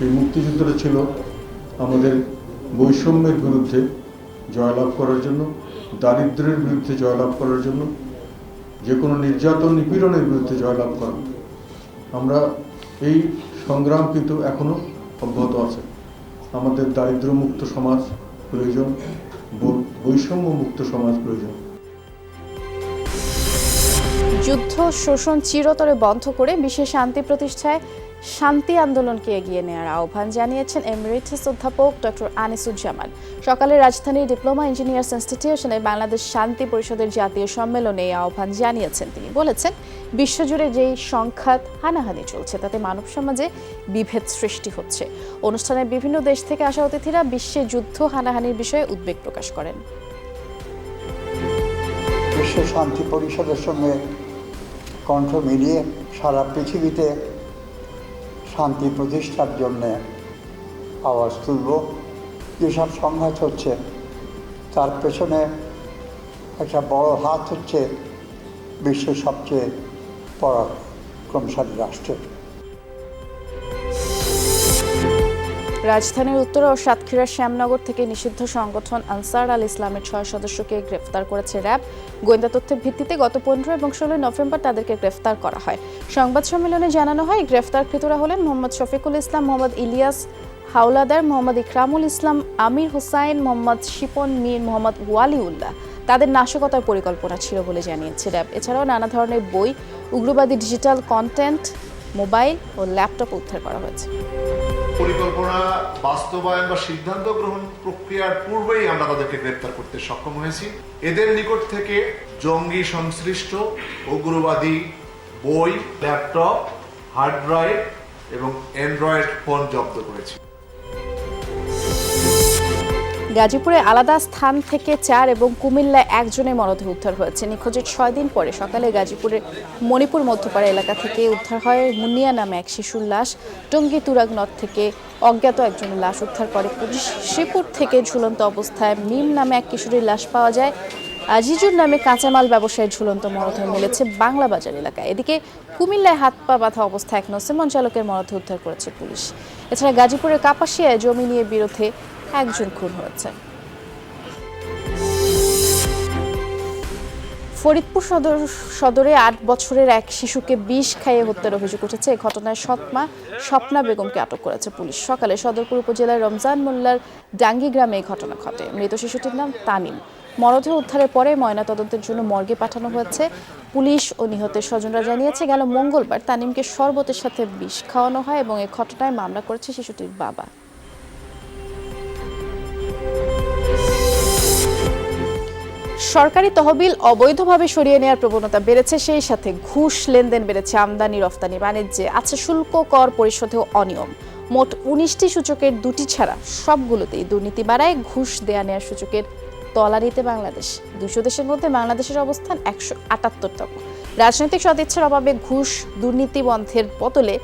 এই মুক্তিযুদ্ধটা ছিল আমাদের বৈষম্যের বিরুদ্ধে জয়লাভ করার জন্য, দারিদ্র্যের বিরুদ্ধে জয়লাভ করার জন্য, যে কোনো নির্যাতন নিপীড়নের বিরুদ্ধে জয়লাভ করা। আমরা এই সংগ্রাম কিন্তু এখনো অব্যাহত আছে। আমাদের দারিদ্র্যমুক্ত সমাজ প্রয়োজন, বৈষম্য মুক্ত সমাজ প্রয়োজন। যুদ্ধ শোষণ চিরতরে বন্ধ করে বিশ্বের শান্তি প্রতিষ্ঠায় শান্তি আন্দোলনকে এগিয়ে নেওয়ার আহ্বান জানিয়েছেন এমিরেটস অধ্যাপক ডক্টর আনিসুজ্জামান। সকালে রাজধানীর ডিপ্লোমা ইঞ্জিনিয়ার্স ইনস্টিটিউশনে বাংলাদেশ শান্তি পরিষদের জাতীয় সম্মেলনে এই আহ্বান জানিয়েছেন তিনি। বলেছেন, বিশ্বজুড়ে যেই সংঘাত হানাহানি চলছে তাতে মানব সমাজে বিভেদ সৃষ্টি হচ্ছে। অনুষ্ঠানে বিভিন্ন দেশ থেকে আসা অতিথিরা বিশ্বে যুদ্ধ হানাহানির বিষয়ে উদ্বেগ প্রকাশ করেন। বিশ্ব শান্তি পরিষদের সঙ্গে কণ্ঠ মিলিয়ে সারা পৃথিবীতে শান্তি প্রতিষ্ঠার জন্য আওয়াজ তুলব। যেসব সংঘাত হচ্ছে তার পেছনে একটা বড় হাত হচ্ছে বিশ্বের সবচেয়ে পরাক্রমশালী রাষ্ট্রের। রাজধানীর উত্তরা ও সাতক্ষীরার শ্যামনগর থেকে নিষিদ্ধ সংগঠন আনসার আল ইসলামের 6 সদস্যকে গ্রেফতার করেছে র্যাব। গোয়েন্দা তথ্যের ভিত্তিতে গত 15 এবং 16 নভেম্বর তাদেরকে গ্রেফতার করা হয়। সংবাদ সম্মেলনে জানানো হয়, গ্রেফতারকৃতরা হলেন মোহাম্মদ শফিকুল ইসলাম, মোহাম্মদ ইলিয়াস হাওলাদার, মোহাম্মদ ইকরামুল ইসলাম, আমির হোসাইন, মোহাম্মদ শিপন মীর, মোহাম্মদ ওয়ালিউল্লাহ। তাদের নাশকতার পরিকল্পনা ছিল বলে জানিয়েছে র্যাব। এছাড়াও নানা ধরনের বই, উগ্রবাদী ডিজিটাল কন্টেন্ট, মোবাইল ও ল্যাপটপ উদ্ধার করা হয়েছে। পরিকল্পনা বাস্তবায়ন বা সিদ্ধান্ত গ্রহণ প্রক্রিয়ার পূর্বেই আমরা তাদেরকে গ্রেপ্তার করতে সক্ষম হয়েছি। এদের নিকট থেকে জঙ্গি সংশ্লিষ্ট উগ্রবাদী বই, ল্যাপটপ, হার্ড ড্রাইভ এবং অ্যান্ড্রয়েড ফোন জব্দ করেছি। গাজীপুরে আলাদা স্থান থেকে 4 এবং কুমিল্লায় 1 জনের মরদেহ উদ্ধার হয়েছে। নিখোঁজের 6 দিন পরে সকালে গাজীপুরের মণিপুর মধ্যপাড়া এলাকা থেকে উদ্ধার হয় মুন্নিয়া নামে এক শিশুর লাশ। টঙ্গী তুরাগনদ থেকে অজ্ঞাত একজনের লাশ উদ্ধার করে পুলিশ। শ্রীপুর থেকে ঝুলন্ত অবস্থায় মিম নামে এক কিশোরীর লাশ পাওয়া যায়। আজিজুর নামে কাঁচামাল ব্যবসায়ীর ঝুলন্ত মরদেহ মিলেছে বাংলা বাজার এলাকায়। এদিকে কুমিল্লায় হাত পা বাঁধা অবস্থায় এক নসিমন চালকের মরদেহ উদ্ধার করেছে পুলিশ। এছাড়া গাজীপুরের কাপাসিয়ায় জমি নিয়ে বিরোধে 1 জন খুন হয়েছে। ফরিদপুর সদরে 8 বছরের এক শিশুকে বিষ খাইয়ে হত্যার অভিযোগ উঠেছে। এই ঘটনায় সৎমা স্বপ্না বেগমকে আটক করেছে পুলিশ। সকালে সদরপুর উপজেলার রমজান মোল্লার ডাঙ্গি গ্রামে এই ঘটনা ঘটে। মৃত শিশুটির নাম তানিম। মরদেহ উদ্ধারের পরে ময়নাতদন্তের জন্য মর্গে পাঠানো হয়েছে। পুলিশ ও নিহতের স্বজনরা জানিয়েছে, গেল মঙ্গলবার তানিমকে শরবতের সাথে বিষ খাওয়ানো হয় এবং এই ঘটনায় মামলা করেছে শিশুটির বাবা। সরকারি তহবিল অবৈধভাবে সরিয়ে নেওয়ার প্রবণতা বেড়েছে, সেই সাথে ঘুষ লেনদেন বেড়েছে। আমদানি রফতানি বাণিজ্যে আছে শুল্ক, কর পরিশোধেও অনিয়ম। মোট 19টি সূচকের 2টি ছাড়া সবগুলোতেই দুর্নীতি বাড়ায়। ঘুষ দেয়া নেওয়ার সূচকের তলানিতে বাংলাদেশ। 200 দেশের মধ্যে বাংলাদেশের অবস্থান 178তম। রাজনৈতিক সদিচ্ছার অভাবে ঘুষ দুর্নীতি বন্ধের বদলে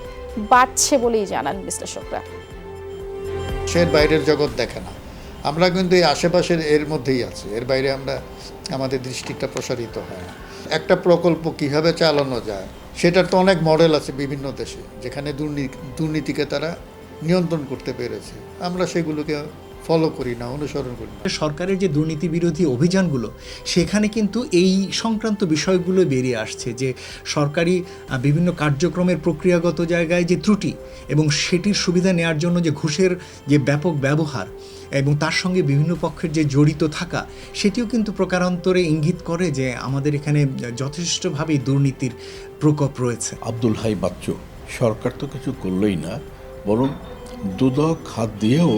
বাড়ছে বলেই জানান বিশ্লেষকরা। এর বাইরের জগৎ দেখে না, আমরা কিন্তু এই আশেপাশের এর মধ্যেই আছি, এর বাইরে আমরা আমাদের দৃষ্টিটা প্রসারিত হয় না। একটা প্রকল্প কিভাবে চালানো যায় সেটার তো অনেক মডেল আছে বিভিন্ন দেশে, যেখানে দুর্নীতিকে তারা নিয়ন্ত্রণ করতে পেরেছে। আমরা সেগুলোকে ফলো করি না, অনুসরণ করি না। সরকারের যে দুর্নীতি বিরোধী অভিযানগুলো, সেখানে কিন্তু এই সংক্রান্ত বিষয়গুলো বেরিয়ে আসছে যে সরকারি বিভিন্ন কার্যক্রমের প্রক্রিয়াগত জায়গায় যে ত্রুটি এবং সেটির সুবিধা নেওয়ার জন্য যে ঘুষের যে ব্যাপক ব্যবহার এবং তার সঙ্গে বিভিন্ন পক্ষের যে জড়িত থাকা, সেটিও কিন্তু প্রকারান্তরে ইঙ্গিত করে যে আমাদের এখানে যথেষ্টভাবেই দুর্নীতির প্রকোপ রয়েছে। আব্দুল হাই বাচ্চু সরকার তো কিছু করলই না, বরং দুদক হাত দিয়েও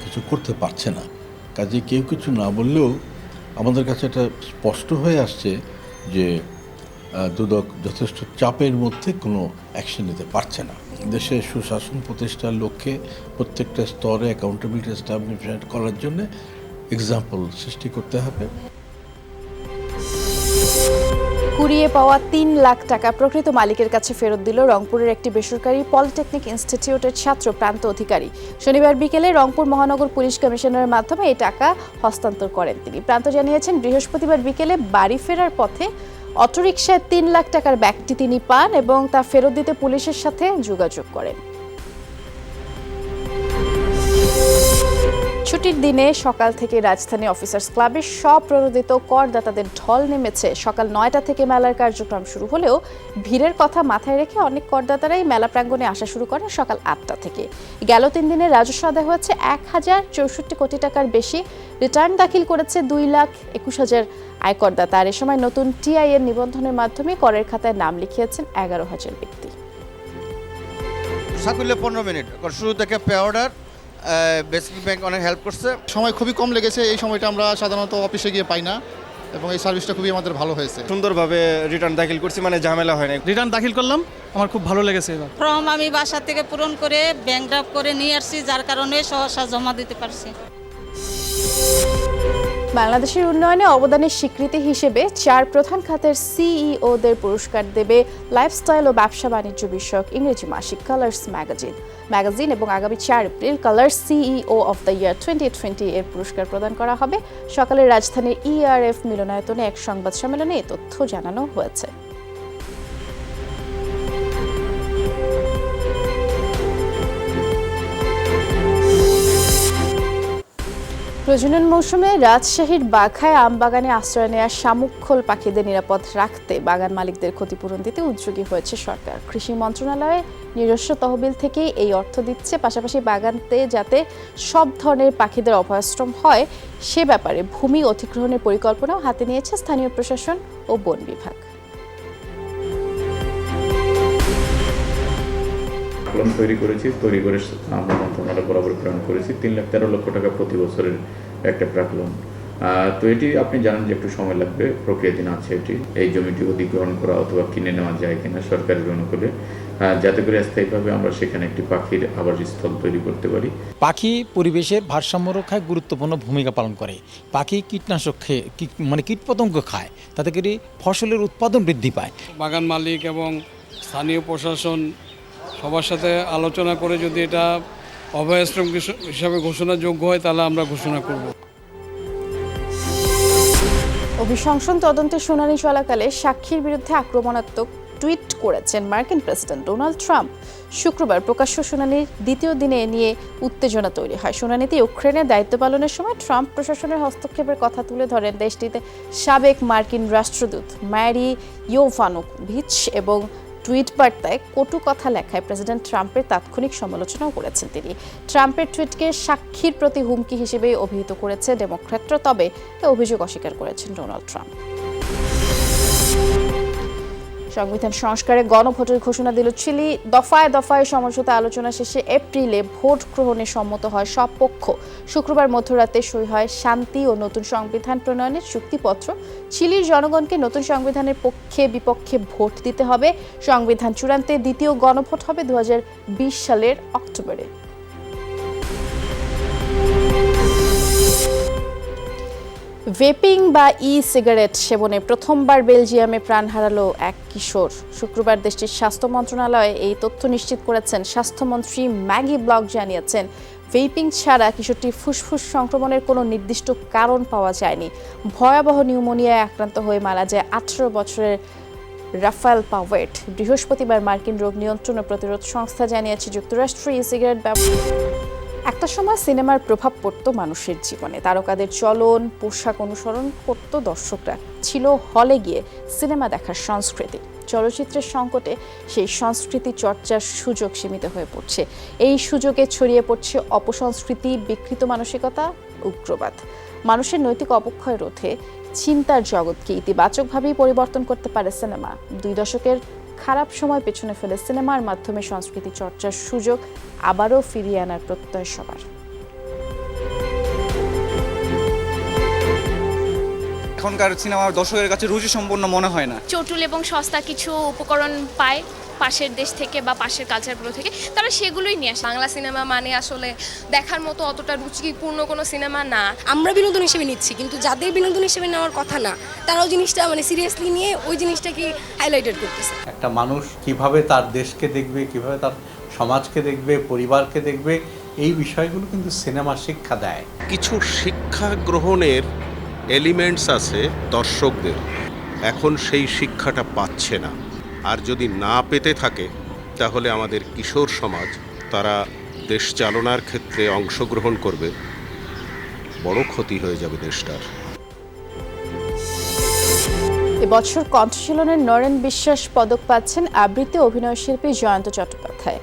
কিছু করতে পারছে না। কাজে কেউ কিছু না বললেও আমাদের কাছে এটা স্পষ্ট হয়ে আসছে যে দুদক যথেষ্ট চাপের মধ্যে কোনো অ্যাকশন নিতে পারছে না। দেশে সুশাসন প্রতিষ্ঠার লক্ষ্যে প্রত্যেকটা স্তরে অ্যাকাউন্টেবিলিটি এস্টাবলিশমেন্ট করার জন্য এক্সাম্পল সৃষ্টি করতে হবে। কুড়িয়ে পাওয়া ৩ লাখ টাকা প্রকৃত মালিকের কাছে ফেরত দিল রংপুরের একটি বেসরকারি পলিটেকনিক ইনস্টিটিউটের ছাত্র প্রান্ত অধিকারী। শনিবার বিকেলে রংপুর মহানগর পুলিশ কমিশনারের মাধ্যমে এই টাকা হস্তান্তর করেন তিনি। প্রান্ত জানিয়েছেন, বৃহস্পতিবার বিকেলে বাড়ি ফেরার পথে অটোরিকশায় ৩ লাখ টাকার ব্যাগটি তিনি পান এবং তা ফেরত দিতে পুলিশের সাথে যোগাযোগ করেন। ছুটির দিনে সকাল থেকে রাজধানী অফিসার্স ক্লাবের স্বপ্রণোদিত করদাতাদের ঢল নেমেছে। সকাল ৯টা থেকে মেলার কার্যক্রম শুরু হলেও ভিড়ের কথা মাথায় রেখে অনেক করদাতারাই মেলা প্রাঙ্গণে আসা শুরু করে সকাল ৮টা থেকে। গেল ৩ দিনে রাজস্ব আদায় হয়েছে ১,০৬৪ কোটি টাকার বেশি। রিটার্ন দাখিল করেছে ২,২১,০০০ আয়করদাতা। আর এ সময় নতুন টিআইএন নিবন্ধনের মাধ্যমে করের খাতায় নাম লিখিয়েছেন ১১,০০০ ব্যক্তি। সাকুল্যে ১৫ মিনিট শুরু থেকে পে অর্ডার বেসিক ব্যাংক অনেক হেল্প করছে। সময় খুবই কম লেগেছে। এই সময়টা আমরা সাধারণত অফিসে গিয়ে পাই না এবং এই সার্ভিসটা খুবই আমাদের ভালো হয়েছে। সুন্দরভাবে রিটার্ন দাখিল করছি, মানে ঝামেলা হয় না। রিটার্ন দাখিল করলাম, আমার খুব ভালো লেগেছে। এবার ফর্ম আমি বাসা থেকে পূরণ করে ব্যাংক ড্রাফট করে নিয়ে আসছি, যার কারণে সহসা জমা দিতে পারছি। বাংলাদেশের উন্নয়নে অবদানের স্বীকৃতি হিসেবে 4 প্রধান খাতের সিইওদের পুরস্কার দেবে লাইফস্টাইল ও ব্যবসা বাণিজ্য বিষয়ক ইংরেজি মাসিক কালার্স ম্যাগাজিন এবং আগামী 4 April colours CEO of the year 2020 এর পুরস্কার প্রদান করা হবে। সকালে রাজধানীর ERF মিলনায়তনে এক সংবাদ সম্মেলনে এই তথ্য জানানো হয়েছে। প্রজনন মৌসুমে রাজশাহীর বাঘায় আমবাগানে আশ্রয় নেওয়া শামুকখোল পাখিদের নিরাপদ রাখতে বাগান মালিকদের ক্ষতিপূরণ দিতে উদ্যোগী হয়েছে সরকার। কৃষি মন্ত্রণালয়ে নিজস্ব তহবিল থেকেই এই অর্থ দিচ্ছে। পাশাপাশি বাগানতে যাতে সব ধরনের পাখিদের অভয়াশ্রম হয় সে ব্যাপারে ভূমি অধিগ্রহণের পরিকল্পনাও হাতে নিয়েছে স্থানীয় প্রশাসন ও বন বিভাগ। তৈরি করে আমরা মন্ত্রণালয় বরাবর প্রেরণ করেছি। 3,13,00,000 টাকা প্রতি বছরের একটা প্রাকলন। তো এটি আপনি জানেন যে একটু সময় লাগবে, প্রক্রিয়াধীন আছে এটি। এই জমিটি অধিগ্রহণ করা অথবা কিনে নেওয়া যায় কিনা সরকারের অনুকূলে, যাতে করে স্থায়ীভাবে আমরা সেখানে একটি পাখির আবাসস্থল তৈরি করতে পারি। পাখি পরিবেশের ভারসাম্য রক্ষায় গুরুত্বপূর্ণ ভূমিকা পালন করে। পাখি কীটনাশক খেয়ে কীটপতঙ্গ খায়, তাতে করে ফসলের উৎপাদন বৃদ্ধি পায়। বাগান মালিক এবং স্থানীয় প্রশাসন সবার সাথে আলোচনা করে যদি এটা অভয়াশ্রম হিসাবে ঘোষণাযোগ্য হয় তাহলে আমরা ঘোষণা করব। অভিশংসন তদন্তের শুনানি চলাকালে সাক্ষীর বিরুদ্ধে আক্রমণাত্মক টুইট করেছেন মার্কিন প্রেসিডেন্ট ডোনাল্ড ট্রাম্প। শুক্রবার প্রকাশ্য শুনানির দ্বিতীয় দিনে এ নিয়ে উত্তেজনা তৈরি হয়। শুনানিতে ইউক্রেনের দায়িত্ব পালনের সময় ট্রাম্প প্রশাসনের হস্তক্ষেপের কথা তুলে ধরেন দেশটিতে সাবেক মার্কিন রাষ্ট্রদূত ম্যারি ইয়োভানোভিচ এবং টুইট বার্তায় কটু কথা লেখায় প্রেসিডেন্ট ট্রাম্পের তাৎক্ষণিক সমালোচনাও করেছেন তিনি। ট্রাম্পের টুইটকে সাক্ষীর প্রতি হুমকি হিসেবে অভিহিত করেছে ডেমোক্র্যাটরা, তবে এ অভিযোগ অস্বীকার করেছেন ডোনাল্ড ট্রাম্প। সংবিধান সংস্কারে গণভোটের ঘোষণা দিল চিলি। দফায় দফায় সমঝোতা আলোচনা শেষে এপ্রিলে ভোট গ্রহণে সম্মত হয় সব পক্ষ। শুক্রবার মধ্যরাতে সই হয় শান্তি ও নতুন সংবিধান প্রণয়নের চুক্তিপত্র। চিলির জনগণকে নতুন সংবিধানের পক্ষে বিপক্ষে ভোট দিতে হবে। সংবিধান চূড়ান্তে দ্বিতীয় গণভোট হবে 2020 সালের অক্টোবরে। ভেপিং বা সিগারেট সেবনে প্রথমবার বেলজিয়ামে প্রাণ হারালো এক কিশোর। শুক্রবার দেশটির স্বাস্থ্য মন্ত্রণালয়ে এই তথ্য নিশ্চিত করেছেন স্বাস্থ্যমন্ত্রী ম্যাগি ব্লক। জানিয়েছেন, ভেপিং ছাড়া কিশোরটির ফুসফুস সংক্রমণের কোনো নির্দিষ্ট কারণ পাওয়া যায়নি। ভয়াবহ নিউমোনিয়ায় আক্রান্ত হয়ে মারা যায় 18 বছরের রাফায়েল পাওয়েট। বৃহস্পতিবার মার্কিন রোগ নিয়ন্ত্রণ ও প্রতিরোধ সংস্থা জানিয়েছে, যুক্তরাষ্ট্রে সিগারেট একটা সময় সিনেমার প্রভাব পড়ত মানুষের জীবনে। তারকাদের চলন পোশাক অনুসরণ করত দর্শকরা। ছিল হলে গিয়ে সিনেমা দেখার সংস্কৃতি। চলচ্চিত্রের সংকটে সেই সংস্কৃতি চর্চার সুযোগ সীমিত হয়ে পড়ছে। এই সুযোগে ছড়িয়ে পড়ছে অপসংস্কৃতি, বিকৃত মানসিকতা, উগ্রবাদ। মানুষের নৈতিক অবক্ষয় রোধে চিন্তার জগৎকে ইতিবাচকভাবেই পরিবর্তন করতে পারে সিনেমা। 2 দশকের খারাপ সময় পেছনে ফেলে সিনেমার মাধ্যমে সংস্কৃতি চর্চার সুযোগ আবারও ফিরিয়ে আনার প্রত্যয় সবার। এখনকার সিনেমা দর্শকের কাছে রুচিসম্পন্ন মনে হয় না। চটুল এবং সস্তা কিছু উপকরণ পায় পাশের দেশ থেকে বা পাশের কালচারগুলো থেকে, তারা সেগুলোই নিয়ে আসে। বাংলা সিনেমা মানে আসলে দেখার মতো অতটা রুচিপূর্ণ কোনো সিনেমা না। আমরা বিনোদন হিসেবে নিচ্ছি, কিন্তু যাদের বিনোদন হিসেবে নেওয়ার কথা না তারাও জিনিসটা মানে সিরিয়াসলি নিয়ে ওই জিনিসটাকে হাইলাইটেড করতেছে। একটা মানুষ কিভাবে তার দেশকে দেখবে, কিভাবে তার সমাজকে দেখবে, পরিবারকে দেখবে, এই বিষয়গুলো কিন্তু সিনেমা শিক্ষা দেয়। কিছু শিক্ষা গ্রহণের এলিমেন্টস আছে দর্শকদের, এখন সেই শিক্ষাটা পাচ্ছে না। আর যদি না পেতে থাকে তাহলে আমাদের কিশোর সমাজ তারা দেশ চালনার ক্ষেত্রে অংশগ্রহণ করবে, বড় ক্ষতি হয়ে যাবে দেশটার। এবছর কণ্ঠশীলনের নরেন বিশ্বাস পদক পাচ্ছেন আবৃত্তি অভিনয় শিল্পী জয়ন্ত চট্টোপাধ্যায়।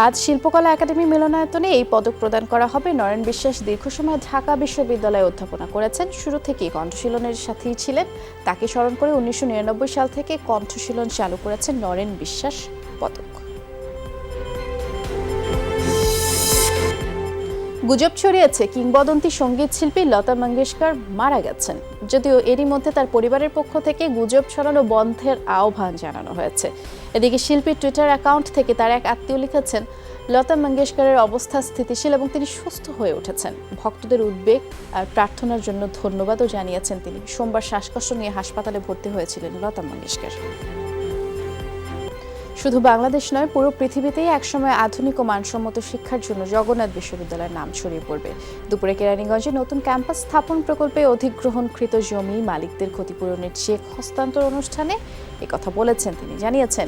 আজ শিল্পকলা একাডেমি মিলনায়তনে এই পদক প্রদান করা হবে। নরেন বিশ্বাস দীর্ঘ সময় ঢাকা বিশ্ববিদ্যালয়ে অধ্যাপনা করেছেন। শুরু থেকেই কণ্ঠশীলনের সাথেই ছিলেন। তাকে স্মরণ করে 1999 সাল থেকে কণ্ঠশীলন চালু করেছেন নরেন বিশ্বাস পদক। গুজব ছড়িয়েছে কিংবদন্তি সঙ্গীত শিল্পী লতা মঙ্গেশকর মারা গেছেন। যদিও এরই মধ্যে তার পরিবারের পক্ষ থেকে গুজব ছড়ানো বন্ধের আহ্বান জানানো হয়েছে। এদিকে শিল্পীর টুইটার অ্যাকাউন্ট থেকে তার এক আত্মীয় লিখেছেন, লতা মঙ্গেশকরের অবস্থা স্থিতিশীল এবং তিনি সুস্থ হয়ে উঠেছেন। ভক্তদের উদ্বেগ আর প্রার্থনার জন্য ধন্যবাদও জানিয়েছেন তিনি। সোমবার শ্বাসকষ্ট নিয়ে হাসপাতালে ভর্তি হয়েছিলেন লতা মঙ্গেশকর। শুধু বাংলাদেশ নয়, পুরো পৃথিবীতেই একসময় আধুনিক ও মানসম্মত শিক্ষার জন্য জগন্নাথ বিশ্ববিদ্যালয়ের নাম ছড়িয়ে পড়বে। দুপুরে কেরানীগঞ্জে নতুন ক্যাম্পাস স্থাপন প্রকল্পে অধিগ্রহণকৃত জমি মালিকদের ক্ষতিপূরণের চেক হস্তান্তর অনুষ্ঠানে একথা বলেছেন তিনি। জানিয়েছেন,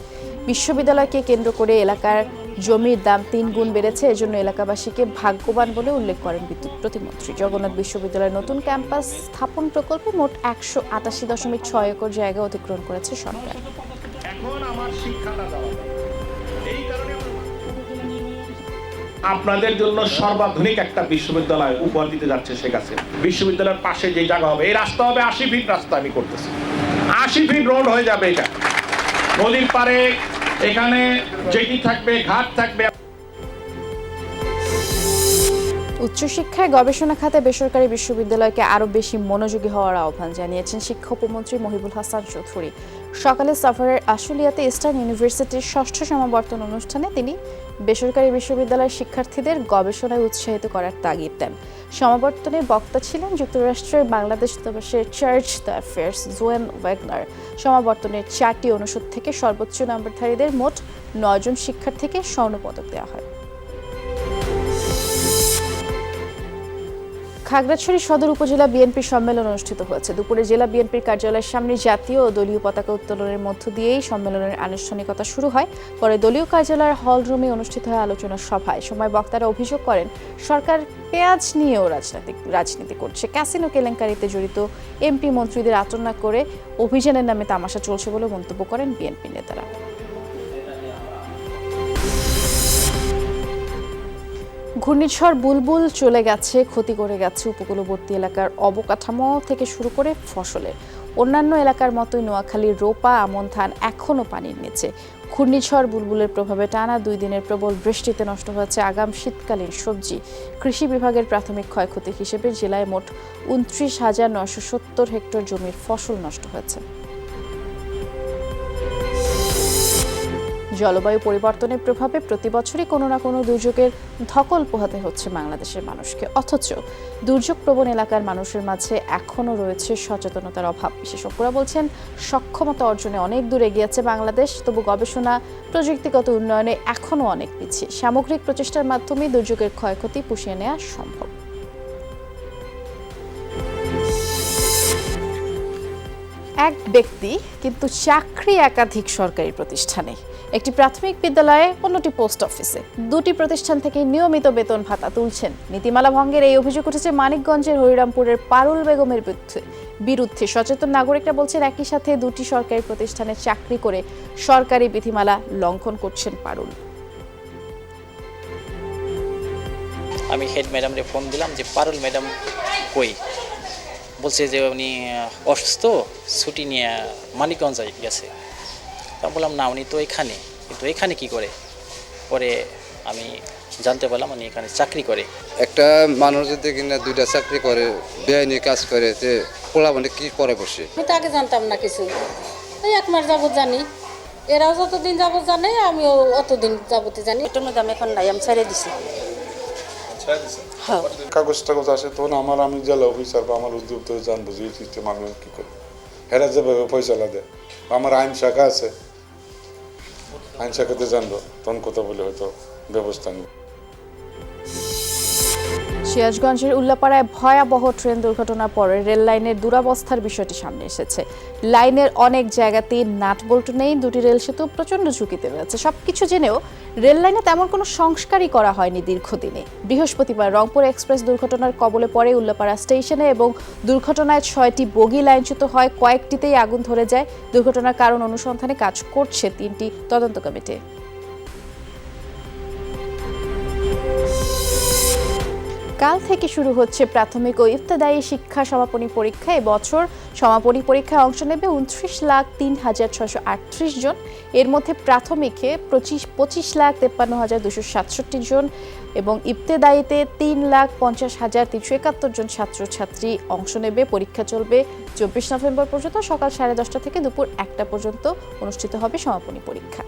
বিশ্ববিদ্যালয়কে কেন্দ্র করে এলাকার জমির দাম 3 গুণ বেড়েছে। এজন্য এলাকাবাসীকে ভাগ্যবান বলে উল্লেখ করেন বিদ্যুৎ প্রতিমন্ত্রী। জগন্নাথ বিশ্ববিদ্যালয়ের নতুন ক্যাম্পাস স্থাপন প্রকল্পে মোট 188.6 একর জায়গা অধিগ্রহণ করেছে সরকার। আপনাদের জন্য সর্বাধুনিক একটা বিশ্ববিদ্যালয় উপহার দিতে যাচ্ছে শেখ হাসিনা। বিশ্ববিদ্যালয়ের পাশে যে জায়গা হবে, এই রাস্তা হবে 80 ফিট রাস্তা আমি করতেছি। 80 ফিট রোড হয়ে যাবে এটা, নদীর পারে, এখানে জেটি থাকবে, ঘাট থাকবে। উচ্চশিক্ষায় গবেষণা খাতে বেসরকারি বিশ্ববিদ্যালয়কে আরও বেশি মনোযোগী হওয়ার আহ্বান জানিয়েছেন শিক্ষা উপমন্ত্রী মহিবুল হাসান চৌধুরী। সকালে সফরের আশুলিয়াতে ইস্টার্ন ইউনিভার্সিটির 6ষ্ঠ সমাবর্তন অনুষ্ঠানে তিনি বেসরকারি বিশ্ববিদ্যালয়ের শিক্ষার্থীদের গবেষণায় উৎসাহিত করার তাগিদ দেন। সমাবর্তনে বক্তা ছিলেন যুক্তরাষ্ট্রের বাংলাদেশ দূতাবাসের চার্জ অ্যাফেয়ার্স জোয়েন ওয়েগনার। সমাবর্তনের 4টি অনুষদ থেকে সর্বোচ্চ নম্বরধারীদের মোট 9 জন শিক্ষার্থীকে স্বর্ণপদক দেওয়া হয়। খাগড়াছড়ি সদর উপজেলা বিএনপি সম্মেলন অনুষ্ঠিত হয়েছে। দুপুরে জেলা বিএনপির কার্যালয়ের সামনে জাতীয় ও দলীয় পতাকা উত্তোলনের মধ্য দিয়েই সম্মেলনের আনুষ্ঠানিকতা শুরু হয়। পরে দলীয় কার্যালয়ের হল রুমে অনুষ্ঠিত হয় আলোচনা সভায়। সময় বক্তারা অভিযোগ করেন, সরকার পেঁয়াজ নিয়েও রাজনীতি করছে। ক্যাসিনো কেলেঙ্কারিতে জড়িত এমপি মন্ত্রীদের আটক না করে অভিযানের নামে তামাশা চলছে বলে মন্তব্য করেন বিএনপি নেতারা। ঘূর্ণিঝড় বুলবুল চলে গেছে, ক্ষতি করে গেছে উপকূলবর্তী এলাকার অবকাঠামো থেকে শুরু করে ফসলে। অন্যান্য এলাকার মতোই নোয়াখালীর রোপা আমন ধান এখনও পানির নিচে। ঘূর্ণিঝড় বুলবুলের প্রভাবে টানা 2 দিনের প্রবল বৃষ্টিতে নষ্ট হয়েছে আগাম শীতকালীন সবজি। কৃষি বিভাগের প্রাথমিক ক্ষয়ক্ষতি হিসেবে জেলায় মোট 29,970 হেক্টর জমির ফসল নষ্ট হয়েছে। জলবায়ু পরিবর্তনের প্রভাবে প্রতি বছরই কোনো না কোনো দুর্যোগের ধকল পোহাতে হচ্ছে বাংলাদেশের মানুষকে। অথচ দুর্যোগ প্রবণ এলাকার মানুষের মাঝে এখনও রয়েছে সচেতনতার অভাব। বিশেষজ্ঞরা বলছেন, সক্ষমতা অর্জনে অনেক দূর এগিয়েছে বাংলাদেশ, তবু গবেষণা প্রযুক্তিগত উন্নয়নে এখনও অনেক পিছিয়ে। সামগ্রিক প্রচেষ্টার মাধ্যমে দুর্যোগের ক্ষয়ক্ষতি পুষিয়ে নেওয়া সম্ভব। এক ব্যক্তি কিন্তু চাকরি একাধিক সরকারি প্রতিষ্ঠানে, একটি প্রাথমিক বিদ্যালয়ে, অন্যটি পোস্ট অফিসে। 2টি প্রতিষ্ঠান থেকে নিয়মিত বেতন ভাতা তুলছেন। নীতিমালা ভঙ্গের এই অভিযোগ উঠেছে মানিকগঞ্জের হরিরামপুরের পারুল বেগমের বিরুদ্ধে। সচেতন নাগরিকরা বলছেন, একই সাথে 2টি সরকারি প্রতিষ্ঠানে চাকরি করে সরকারি বিধিমালা লঙ্ঘন করছেন পারুল। আমি হেড ম্যাডামরে ফোন দিলাম যে পারুল ম্যাডাম কই, বলছে যে উনি অসুস্থ, ছুটি নিয়ে মানিকগঞ্জ গেছে। তা বললাম, না উনি তো এখানে, কিন্তু এখানে কি করে? পরে আমি জানতে পারলাম উনি এখানে চাকরি করে। একটা মানুষ যদি কিনা দুইটা চাকরি করে বেআইনি কাজ করে তে পোলা মানে কি পরে বসে। আমি তো আগে জানতাম না কিছু, এই 1 মাস যাবত জানি, এরাও যতদিন যাবত জানে আমিও অতদিন যাবতে জানি। এটার মধ্যে আমি এখন নাই, আমি ছেড়ে দিছি। হ্যাঁ, কাগজ টাগজ আসে তখন আমি জেলা অফিসার বা আমার উদ্যোক্তা জানবো যে এই সিস্টেম আমি কী করি, এরা যেভাবে ফয়সালা দেয়। আমার আইন শাখা আছে, আইন শাখাতে জানবো, তখন কথা বলে হয়তো ব্যবস্থা নেব। সিরাজগঞ্জের উল্লাপাড়ায় ভয়াবহ ট্রেন দুর্ঘটনার পরে রেল লাইনের দুরবস্থার বিষয়টি সামনে এসেছে। লাইনের অনেক জায়গাতেই নাট বল্টু নেই, 2টি রেল সেতু প্রচণ্ড ঝুঁকিতে রয়েছে। সবকিছু জেনেও রেল লাইনে তেমন কোনো সংস্কারই করা হয়নি দীর্ঘদিনে। বৃহস্পতিবার রংপুর এক্সপ্রেস দুর্ঘটনার কবলে পড়ে উল্লাপাড়া স্টেশনে এবং দুর্ঘটনায় 6টি বগি লাইনচ্যুত হয়, কয়েকটিতেই আগুন ধরে যায়। দুর্ঘটনার কারণ অনুসন্ধানে কাজ করছে 3টি তদন্ত কমিটি। কাল থেকে শুরু হচ্ছে প্রাথমিক ও ইবতেদায়ী শিক্ষা সমাপনী পরীক্ষা। এবছর সমাপনী পরীক্ষায় অংশ নেবে 29,03,638 জন। এর মধ্যে প্রাথমিকে 25,53,267 জন এবং ইবতেদায়ীতে 3,50,371 জন ছাত্রছাত্রী অংশ নেবে। পরীক্ষা চলবে 24 নভেম্বর পর্যন্ত। সকাল 10:30 থেকে দুপুর 1টা পর্যন্ত অনুষ্ঠিত হবে সমাপনী পরীক্ষা।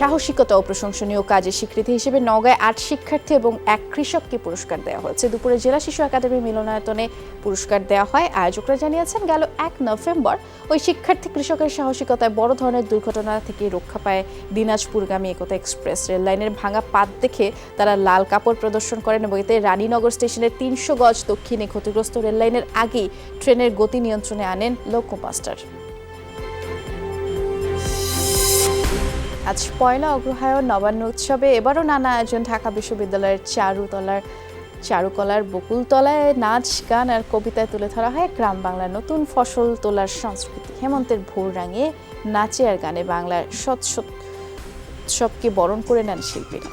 সাহসিকতা ও প্রশংসনীয় কাজের স্বীকৃতি হিসেবে নওগাঁয় 8 শিক্ষার্থী এবং 1 কৃষককে পুরস্কার দেওয়া হয়েছে। দুপুরে জেলা শিশু একাডেমি মিলনায়তনে পুরস্কার দেওয়া হয়। আয়োজকরা জানিয়েছেন, গেল 1 নভেম্বর ওই শিক্ষার্থী কৃষকের সাহসিকতায় বড় ধরনের দুর্ঘটনা থেকে রক্ষা পায় দিনাজপুরগামী একতা এক্সপ্রেস। রেল লাইনের ভাঙা পাত দেখে তারা লাল কাপড় প্রদর্শন করেন এবং এতে রানীনগর স্টেশনের 300 গজ দক্ষিণে ক্ষতিগ্রস্ত রেল লাইনের আগেই ট্রেনের গতি নিয়ন্ত্রণে আনেন লোকোমাস্টার। আজ পয়লা অগ্রহায়ণ নবান্ন উৎসবে এবারও নানা আয়োজন। ঢাকা বিশ্ববিদ্যালয়ের চারুকলার বকুলতলায় নাচ, গান আর কবিতায় তুলে ধরা হয় গ্রাম বাংলার নতুন ফসল তোলার সংস্কৃতি। হেমন্তের ভোর রাঙিয়ে নাচে আর গানে বাংলার সৎসবকে বরণ করে নেন শিল্পীরা।